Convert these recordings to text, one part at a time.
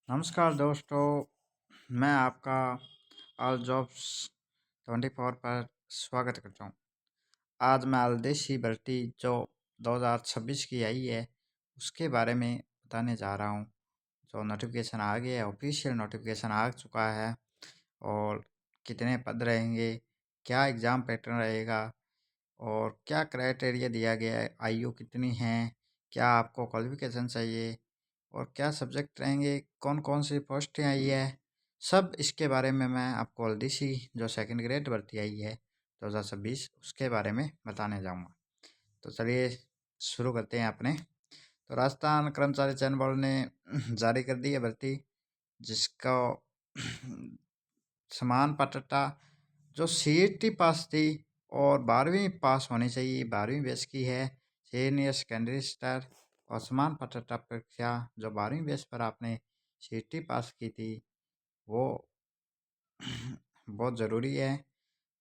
नमस्कार दोस्तों, मैं आपका ऑल जॉब्स 24 पर स्वागत करता हूँ। आज मैं अलदेशी भर्ती जो 2026 की आई है, उसके बारे में बताने जा रहा हूँ। जो नोटिफिकेशन आ गया है, ऑफिशियल नोटिफिकेशन आ चुका है और कितने पद रहेंगे, क्या एग्ज़ाम पैटर्न रहेगा और क्या क्राइटेरिया दिया गया है, आयु कितनी है, क्या आपको क्वालिफिकेशन चाहिए और क्या सब्जेक्ट रहेंगे, कौन कौन सी पोस्टें आई है, सब इसके बारे में मैं आपको जल्दी सी जो सेकंड ग्रेड भर्ती आई है 2026 उसके बारे में बताने जाऊंगा। तो चलिए शुरू करते हैं अपने। तो राजस्थान कर्मचारी चयन बोर्ड ने जारी कर दी है भर्ती, जिसका समान पात्रता जो सीईटी पास थी और 12वीं पास होनी चाहिए, 12वीं बेस की है, सीनियर सेकेंडरी स्तर और समान पात्रता परीक्षा जो 12वीं बेस पर आपने सीईटी पास की थी वो बहुत ज़रूरी है।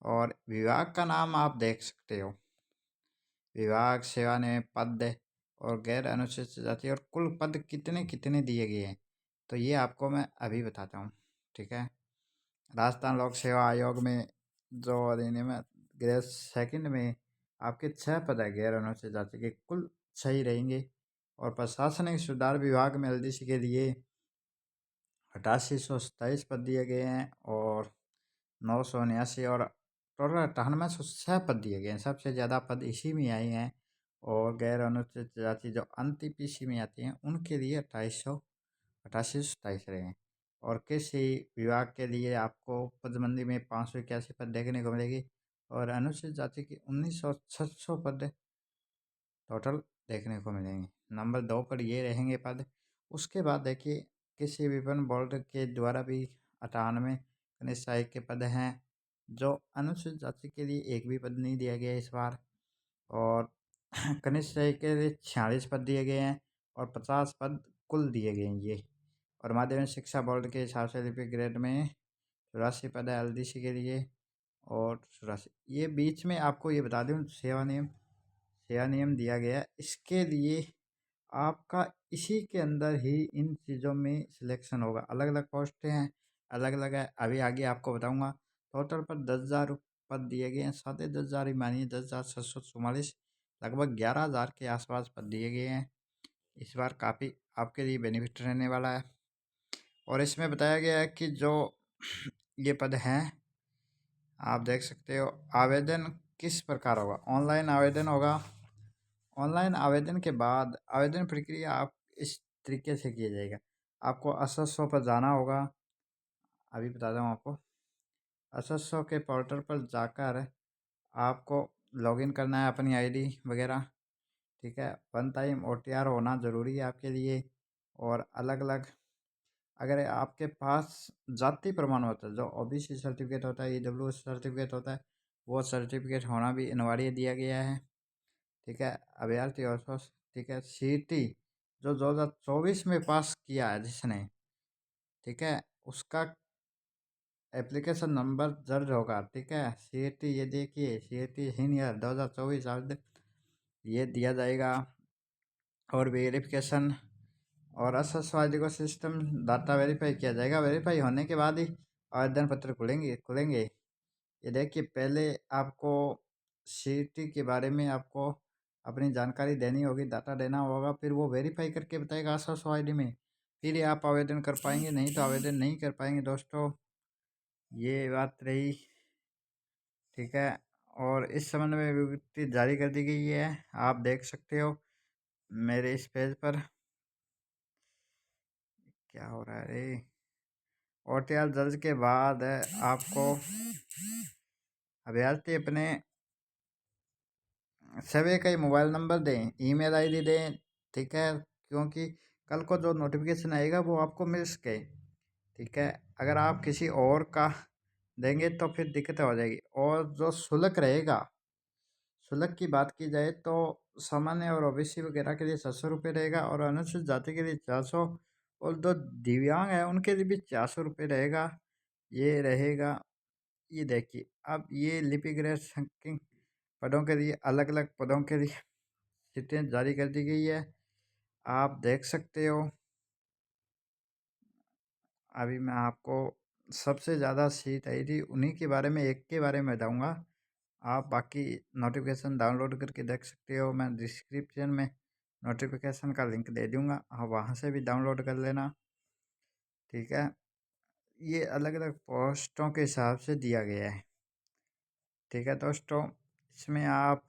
और विभाग का नाम आप देख सकते हो, विभाग सेवा में पद और गैर अनुसूचित जाति और कुल पद कितने कितने दिए गए हैं, तो ये आपको मैं अभी बताता हूँ। ठीक है, राजस्थान लोक सेवा आयोग में जो अधिनियम है ग्रेड सेकंड में आपके 6 पद है गैर अनुसूचित जाति के, कुल सही रहेंगे। और प्रशासनिक सुधार विभाग में एलडीसी के लिए 8827 पद दिए गए हैं और 979 और टोटल 9806 पद दिए गए हैं। सबसे ज़्यादा पद इसी में आए हैं। और गैर अनुसूचित जाति जो अनटीपीसी में आती हैं उनके लिए 2827 रहे हैं। और कृषि विभाग के लिए आपको पदबंदी में 581 पद देखने को मिलेगी और अनुसूचित जाति की 1900 टोटल देखने को मिलेंगे। नंबर 2 पर ये रहेंगे पद। उसके बाद देखिए, कृषि विपणन बोर्ड के द्वारा भी 98 कनिष्ठ सहायक के पद हैं, जो अनुसूचित जाति के लिए एक भी पद नहीं दिया गया इस बार। और कनिष्ठ सहायक के लिए 46 पद दिए गए हैं और 50 पद कुल दिए गए हैं ये। और माध्यमिक शिक्षा बोर्ड के हिसाब से लिपिक ग्रेड में 84 पद है एलडीसी के लिए और 84। ये बीच में आपको ये बता दूँ, सेवा नियम दिया गया है, इसके लिए आपका इसी के अंदर ही इन चीज़ों में सिलेक्शन होगा। अलग अलग पोस्टें हैं, अलग अलग है, अभी आगे आपको बताऊंगा। टोटल पर 10,000 पद दिए गए हैं, 10,500 ही मानिए, 10,744, लगभग 11,000 के आसपास पद दिए गए हैं। इस बार काफ़ी आपके लिए बेनिफिट रहने वाला है। और इसमें बताया गया है कि जो ये पद हैं आप देख सकते हो, आवेदन किस प्रकार होगा, ऑनलाइन आवेदन होगा। ऑनलाइन आवेदन के बाद आवेदन प्रक्रिया आप इस तरीके से किया जाएगा। आपको असस्व पर जाना होगा, अभी बताता हूँ आपको। असस्व के पोर्टल पर जाकर आपको लॉगिन करना है अपनी आईडी वगैरह। ठीक है, 1 टाइम ओटीआर होना ज़रूरी है आपके लिए। और अलग अलग अगर आपके पास जाति प्रमाण पत्र जो ओबीसी सर्टिफिकेट होता है, ईडब्ल्यूएस सर्टिफिकेट होता है, वो सर्टिफिकेट होना भी अनिवार्य दिया गया है। ठीक है, अभ्यर्थी और ठीक है, सीटी जो 2024 में पास किया है जिसने, ठीक है, उसका एप्लीकेशन नंबर दर्ज होगा। ठीक है, सीटी ये देखिए, सीटी सीनियर 2024 आवेदन ये दिया जाएगा। और वेरिफिकेशन और असस्वादी को सिस्टम डाटा वेरीफाई किया जाएगा। वेरीफाई होने के बाद ही आवेदन पत्र खुलेंगे। ये देखिए, पहले आपको सीटी के बारे में आपको अपनी जानकारी देनी होगी, डाटा देना होगा, फिर वो वेरीफाई करके बताएगा असस आईडी में, फिर ही आप आवेदन कर पाएंगे, नहीं तो आवेदन नहीं कर पाएंगे दोस्तों। ये बात रही। ठीक है, और इस संबंध में विज्ञप्ति जारी कर दी गई है, आप देख सकते हो मेरे इस पेज पर। क्या हो रहा है रे, ओटीआर दर्ज के बाद आपको अभ्यर्थी अपने सभी का मोबाइल नंबर दें, ईमेल आईडी दें। ठीक है, क्योंकि कल को जो नोटिफिकेशन आएगा वो आपको मिल सके। ठीक है, अगर आप किसी और का देंगे तो फिर दिक्कत हो जाएगी। और जो शुल्क रहेगा, शुल्क की बात की जाए तो सामान्य और ओबीसी वगैरह के लिए 700 रुपये रहेगा और अनुसूचित जाति के लिए 400, और जो दिव्यांग है उनके लिए भी 400 रुपये रहेगा। ये रहेगा। ये देखिए, अब ये लिपि ग्रेड संकिंग पदों के लिए, अलग अलग पदों के लिए सीटें जारी कर दी गई है, आप देख सकते हो। अभी मैं आपको सबसे ज़्यादा सीट आई थी उन्हीं के बारे में, एक के बारे में बताऊँगा। आप बाकी नोटिफिकेशन डाउनलोड करके देख सकते हो। मैं डिस्क्रिप्शन में नोटिफिकेशन का लिंक दे दूँगा, आप वहाँ से भी डाउनलोड कर लेना, ठीक है। ये अलग अलग पोस्टों के हिसाब से दिया गया है, ठीक है दोस्तों। इसमें आप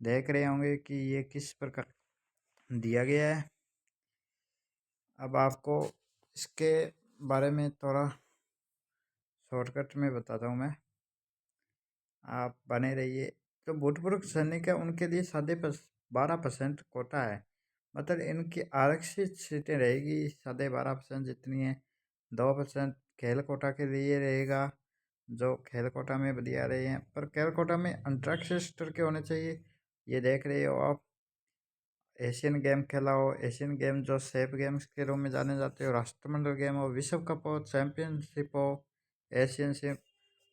देख रहे होंगे कि ये किस प्रकार दिया गया है। अब आपको इसके बारे में थोड़ा शॉर्टकट में बताता हूँ मैं, आप बने रहिए। जो भूतपूर्व सैनिक है उनके लिए 12% कोटा है, मतलब इनकी आरक्षित सीटें रहेगी 12.5% जितनी है। 2% खेल कोटा के लिए रहेगा, जो खेल कोटा में दिया रहे हैं, पर खेल कोटा में अंतर्राष्ट्रीय स्तर के होने चाहिए। ये देख रहे हो आप, एशियन गेम खेला हो, एशियन गेम जो सेफ गेम्स के रूप में जाने जाते हो, राष्ट्रमंडल गेम हो, विश्व कप हो, चैंपियनशिप हो, एशियनशिप,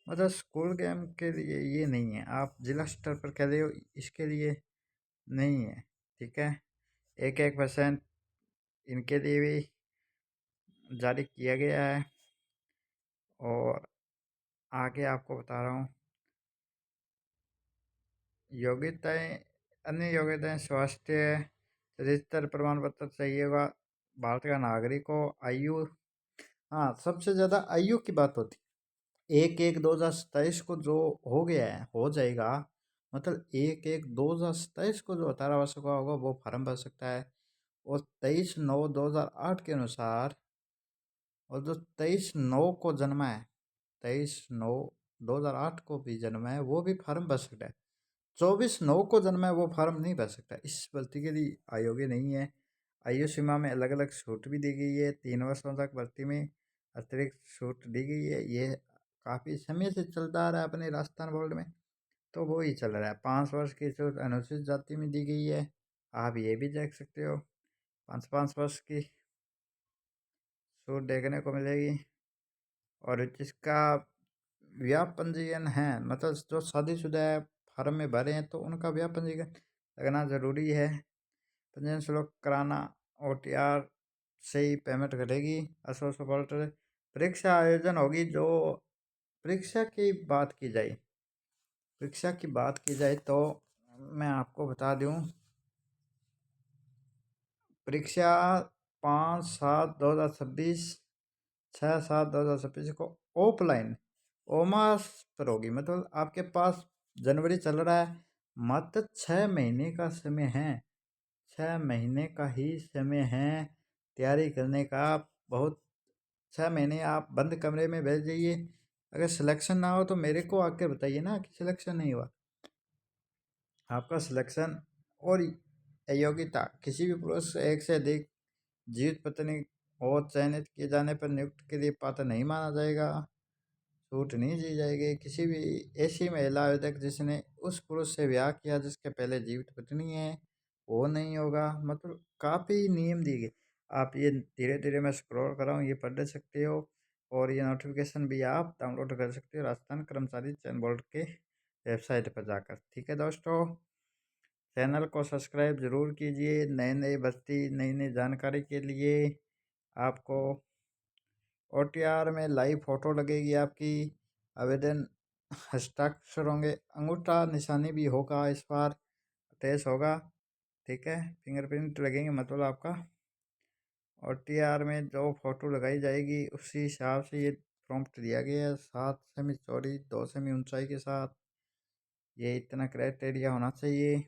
मतलब स्कूल गेम के लिए ये नहीं है। आप जिला स्तर पर खेले हो, इसके लिए नहीं है, ठीक है। 1% इनके लिए भी जारी किया गया है। और आगे आपको बता रहा हूँ योग्यताएं, अन्य योग्यताएं स्वास्थ्य रजिस्टर प्रमाण पत्र चाहिए होगा, भारत का नागरिक हो, आयु, हाँ सबसे ज़्यादा आयु की बात होती है। 1/1/2027 को जो हो गया है, हो जाएगा, मतलब 1/1/2027 को जो 18 वर्ष का होगा वो फार्म भर सकता है। और 23/9/2008 के अनुसार, और जो 23/9 को जन्मा है, 23/9/2008 को भी जन्मा है, वो भी फार्म भर सकता है। 24/9 को जन्मा है वो फार्म नहीं भर सकता। इस भर्ती के लिए अयोग्य नहीं है। आयु सीमा में अलग अलग छूट भी दी गई है। 3 वर्षों तक भर्ती में अतिरिक्त छूट दी गई है। ये काफ़ी समय से चलता आ रहा है अपने राजस्थान बोर्ड में, तो वो ही चल रहा है। 5 वर्ष की छूट अनुसूचित जाति में दी गई है, आप ये भी देख सकते हो। 5 5 वर्ष की छूट देखने को मिलेगी। और जिसका विवाह पंजीयन है, मतलब जो शादीशुदा है, फार्म में भरे हैं, तो उनका विवाह पंजीयन लगना ज़रूरी है। पंजीयन शुल्क कराना OTR से ही पेमेंट करेगी। असो सपोर्टर परीक्षा आयोजन होगी। जो परीक्षा की बात की जाए, परीक्षा की बात की जाए तो मैं आपको बता दूं, परीक्षा 5/7/2026, 6/7/2026 को ऑफलाइन ओमास पर होगी। मतलब आपके पास जनवरी चल रहा है, मात्र 6 महीने का समय है, 6 महीने का ही समय है तैयारी करने का। बहुत 6 महीने आप बंद कमरे में बैठ जाइए। अगर सिलेक्शन ना हो तो मेरे को आके बताइए ना कि सिलेक्शन नहीं हुआ। आपका सिलेक्शन और अयोग्यता किसी भी पुरुष एक से अधिक जीवित पत्नी और चयनित किए जाने पर नियुक्त के लिए पात्र नहीं माना जाएगा। छूट नहीं दी जाएगी। किसी भी ऐसी महिला आवेदक जिसने उस पुरुष से ब्याह किया जिसके पहले जीवित पत्नी है, वो नहीं होगा। मतलब काफ़ी नियम दिए गए। आप ये धीरे धीरे मैं स्क्रॉल कर रहा हूँ, ये पढ़ सकते हो। और ये नोटिफिकेशन भी आप डाउनलोड कर सकते हो राजस्थान कर्मचारी चयन बोर्ड के वेबसाइट पर जाकर, ठीक है दोस्तों। चैनल को सब्सक्राइब ज़रूर कीजिए। नए नए भर्ती, नई नई जानकारी के लिए आपको OTR में लाइव फ़ोटो लगेगी आपकी। आवेदन हस्ताक्षर होंगे, अंगूठा निशानी भी होगा, इस बार अटैच होगा, ठीक है। फिंगरप्रिंट लगेंगे, मतलब आपका OTR में जो फ़ोटो लगाई जाएगी उसी हिसाब से ये प्रॉम्प्ट दिया गया है। 7 सेमी चौड़ी, 2 सेमी ऊंचाई के साथ ये इतना क्राइटेरिया होना चाहिए।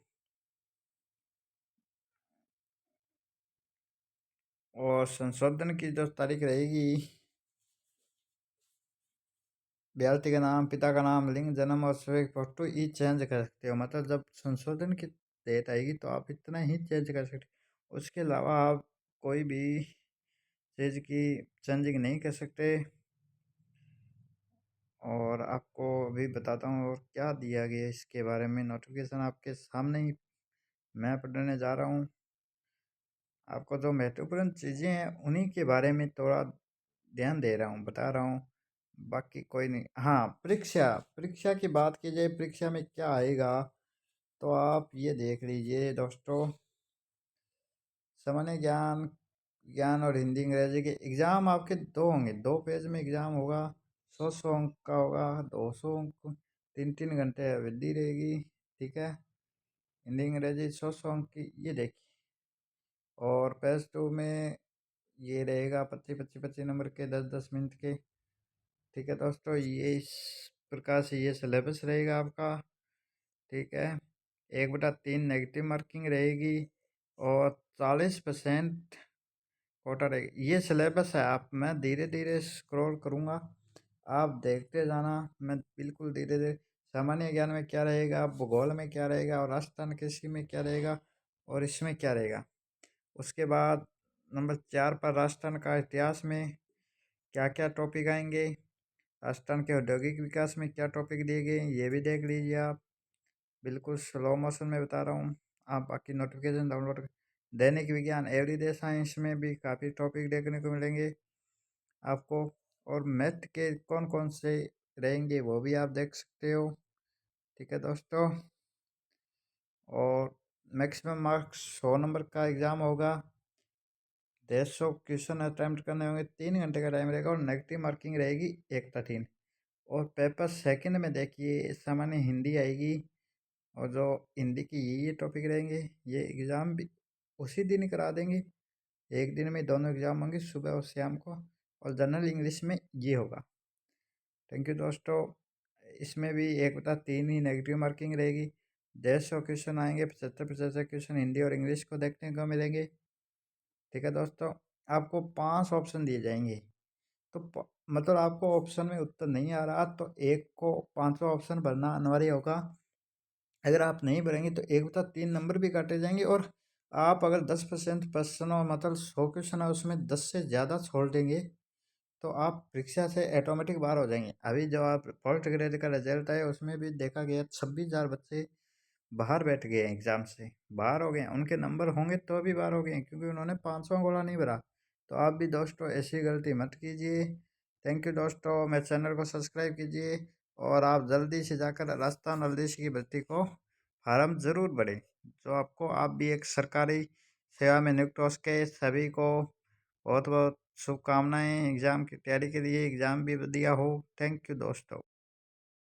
और संशोधन की जो तारीख रहेगी, अभ्यर्थी का नाम, पिता का नाम, लिंग, जन्म और स्वयं फोटो ही चेंज कर सकते हो। मतलब जब संशोधन की डेट आएगी तो आप इतना ही चेंज कर सकते हो, उसके अलावा आप कोई भी चीज़ की चेंजिंग नहीं कर सकते। और आपको अभी बताता हूँ और क्या दिया गया इसके बारे में। नोटिफिकेशन आपके सामने ही मैं पढ़ने जा रहा हूँ। आपको जो महत्वपूर्ण चीज़ें हैं उन्हीं के बारे में थोड़ा ध्यान दे रहा हूँ, बता रहा हूँ, बाकी कोई नहीं। हाँ, परीक्षा, परीक्षा की बात की जाए, परीक्षा में क्या आएगा तो आप ये देख लीजिए दोस्तों। सामान्य ज्ञान विज्ञान और हिंदी अंग्रेजी के एग्ज़ाम आपके 2 होंगे, 2 पेज में एग्ज़ाम होगा, 100-100 अंक का होगा, 200 अंक, 3-3 घंटे अवधि रहेगी, ठीक है। हिंदी अंग्रेजी 100-100 अंक की, ये देखिए। और पेज 2 में ये रहेगा 25-25 नंबर के 10-10 मिनट के, ठीक है दोस्तों। ये इस प्रकार से ये सिलेबस रहेगा आपका, ठीक है। 1/3 नेगेटिव मार्किंग रहेगी और 40% कोटा रहेगी। ये सिलेबस है, आप मैं धीरे धीरे स्क्रॉल करूँगा, आप देखते जाना। मैं बिल्कुल धीरे धीरे, सामान्य ज्ञान में क्या रहेगा, भूगोल में क्या रहेगा, और राजस्थान कृषि में क्या रहेगा, और इसमें क्या रहेगा। उसके बाद नंबर 4 पर राजस्थान का इतिहास में क्या क्या टॉपिक आएंगे, राजस्थान के औद्योगिक विकास में क्या टॉपिक दिए गए हैं, ये भी देख लीजिए आप। बिल्कुल स्लो मोशन में बता रहा हूँ, आप बाकी नोटिफिकेशन डाउनलोड कर। दैनिक विज्ञान एवरीडे साइंस में भी काफ़ी टॉपिक देखने को मिलेंगे आपको, और मैथ के कौन कौन से रहेंगे वो भी आप देख सकते हो, ठीक है दोस्तों। और मैक्सिमम मार्क्स 100 नंबर का एग्ज़ाम होगा, 150 क्वेश्चन अटैम्प्ट करने होंगे, 3 घंटे का टाइम रहेगा, और नेगेटिव मार्किंग रहेगी 1/3। और पेपर सेकंड में देखिए सामान्य हिंदी आएगी, और जो हिंदी की ये टॉपिक रहेंगे, ये एग्ज़ाम भी उसी दिन करा देंगे, एक दिन में दोनों एग्ज़ाम होंगे, सुबह और शाम को। और जनरल इंग्लिश में ये होगा। थैंक यू दोस्तों। इसमें भी 1/3 ही नेगेटिव मार्किंग रहेगी, 150 क्वेश्चन आएंगे, 75-75 क्वेश्चन हिंदी और इंग्लिश को देखने को मिलेंगे, ठीक है दोस्तों। आपको 5 ऑप्शन दिए जाएंगे, तो मतलब आपको ऑप्शन में उत्तर नहीं आ रहा तो एक को 5वां ऑप्शन भरना अनिवार्य होगा। अगर आप नहीं भरेंगे तो 1/3 नंबर भी काटे जाएंगे, और आप अगर 10% प्रश्न, मतलब 100 क्वेश्चन है उसमें 10 से ज़्यादा छोड़ देंगे तो आप परीक्षा से ऑटोमेटिक बाहर हो जाएंगे। अभी जो आप फर्स्ट ग्रेड का रिजल्ट है उसमें भी देखा गया 26,000 बच्चे बाहर बैठ गए हैं, एग्ज़ाम से बाहर हो गए हैं। उनके नंबर होंगे तो भी बाहर हो गए हैं, क्योंकि उन्होंने 5वां गोला नहीं भरा। तो आप भी दोस्तों ऐसी गलती मत कीजिए। थैंक यू दोस्तों, मेरे चैनल को सब्सक्राइब कीजिए, और आप जल्दी से जाकर राजस्थान नवदेश की भर्ती को फार्म ज़रूर भरें, जो आपको, आप भी एक सरकारी सेवा में नियुक्त हो सके। सभी को बहुत बहुत शुभकामनाएं एग्ज़ाम की तैयारी के लिए, एग्ज़ाम भी दिया हो। थैंक यू दोस्तों।